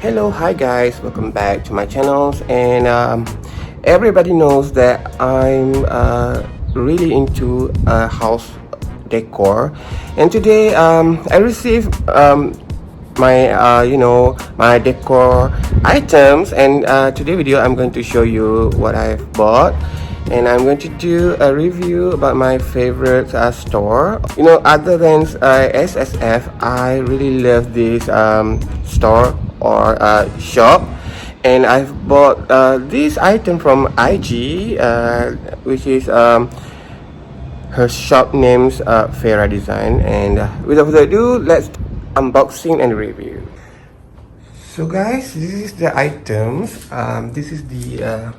Hello, hi guys, welcome back to my channels. And everybody knows that I'm really into house decor. And today I received my my decor items. And today video I'm going to show you what I've bought, and I'm going to do a review about my favorite store. Other than SSF, I really love this store or shop, and I've bought this item from IG, which is her shop name's Farah Design. And without further ado, let's unboxing and review. So guys, this is the items. This is the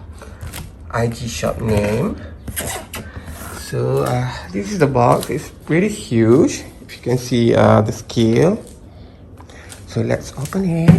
IG shop name. So this is the box. It's pretty huge, if you can see the scale. So let's open it.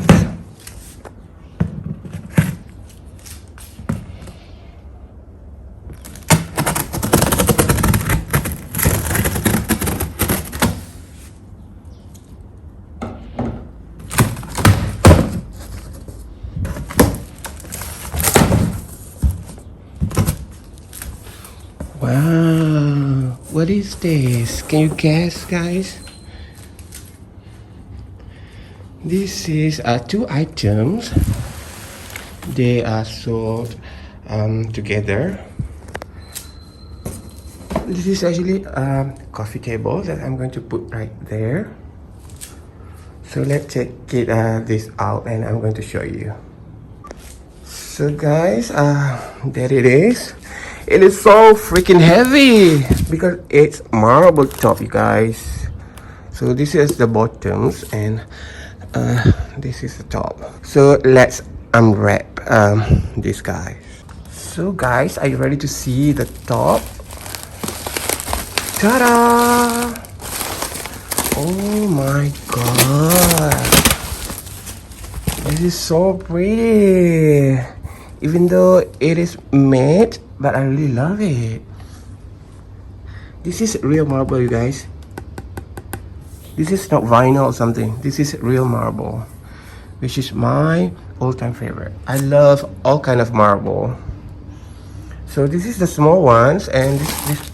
Wow, what is this? Can you guess, guys? This is two items. They are sold together. This is actually a coffee table that I'm going to put right there. So let's check it this out, and I'm going to show you. So guys, there it is. It is so freaking heavy because it's marble top, you guys. So this is the bottoms, and this is the top. So let's unwrap this, guys. So guys, are you ready to see the top? Ta-da! Oh my god, this is so pretty. Even though it is matte, but I really love it. This is real marble, you guys. This is not vinyl or something. This is real marble, which is my all-time favorite. I love all kind of marble. So this is the small ones, and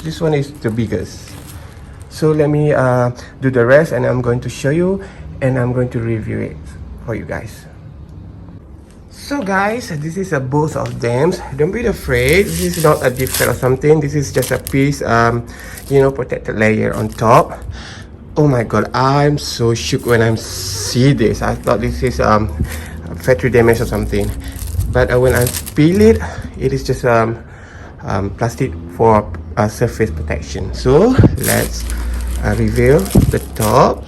this one is the biggest. So let me do the rest, and I'm going to show you, and I'm going to review it for you guys. So guys, this is both of them. Don't be afraid. This is not a defect or something. This is just a piece, protected layer on top. Oh my god, I'm so shook when I see this. I thought this is factory damage or something, but when I peel it, it is just plastic for surface protection. So let's reveal the top.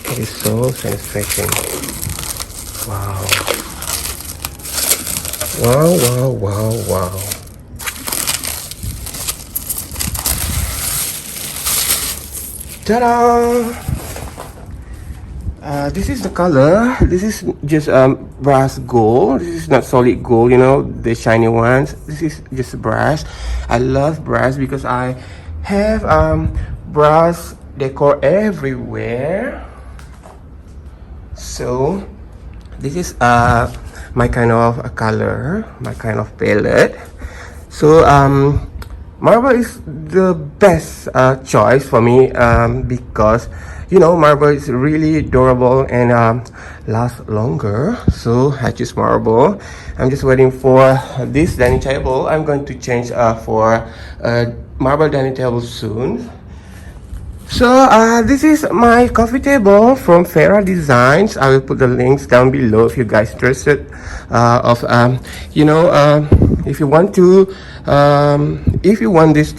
It is so satisfying. Wow. Wow, wow, wow, wow. Ta-da! This is the color. This is just brass gold. This is not solid gold, the shiny ones. This is just brass. I love brass because I have brass decor everywhere. So this is my kind of color, my kind of palette. So marble is the best choice for me because marble is really durable and lasts longer. So I choose marble. I'm just waiting for this dining table. I'm going to change for marble dining table soon. So this is my coffee table from Farah Designs. I will put the links down below if you guys interested if you want to if you want this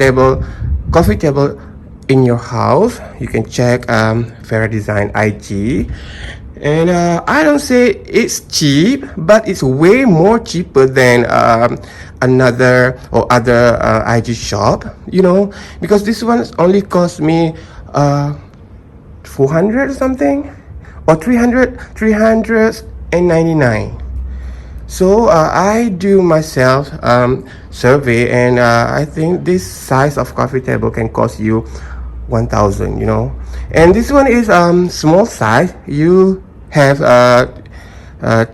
coffee table in your house, you can check Farah Design IG. And I don't say it's cheap, but it's way more cheaper than another or other IG shop, because this one only cost me 400 or something, or 399. So I do myself survey, and I think this size of coffee table can cost you 1,000, And this one is small size. You have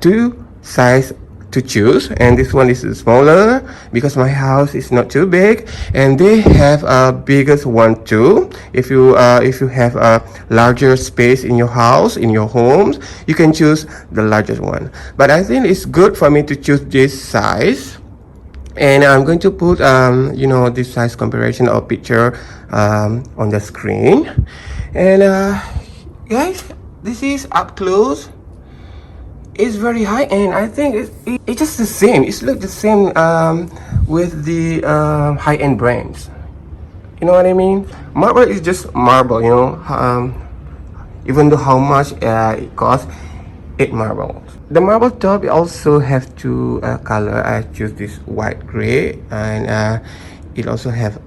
two size to choose, and this one is smaller because my house is not too big, and they have a biggest one too. If you have a larger space in your house, in your homes, you can choose the largest one. But I think it's good for me to choose this size, and I'm going to put this size comparison or picture on the screen. And guys, this is up close. It's very high, and I think it's just the same. It's look the same with the high-end brands. You know what I mean? Marble is just marble, you know. Even though how much it costs, it marble. The marble top also have two color. I choose this white gray, and it also have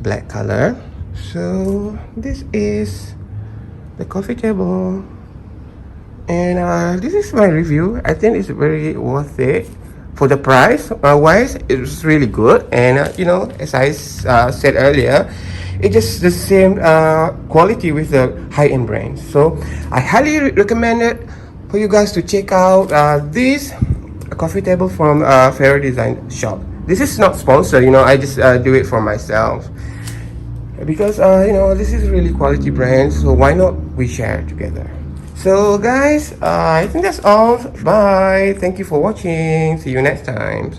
black color. So this is the coffee table. And this is my review. I think it's very worth it for the price wise. It's really good, and as I said earlier, it's just the same quality with the high-end brands. So I highly recommend it for you guys to check out this coffee table from Fairy Design Shop. This is not sponsored, I just do it for myself because this is really quality brand, so why not we share it together. So guys, I think that's all. Bye. Thank you for watching. See you next time.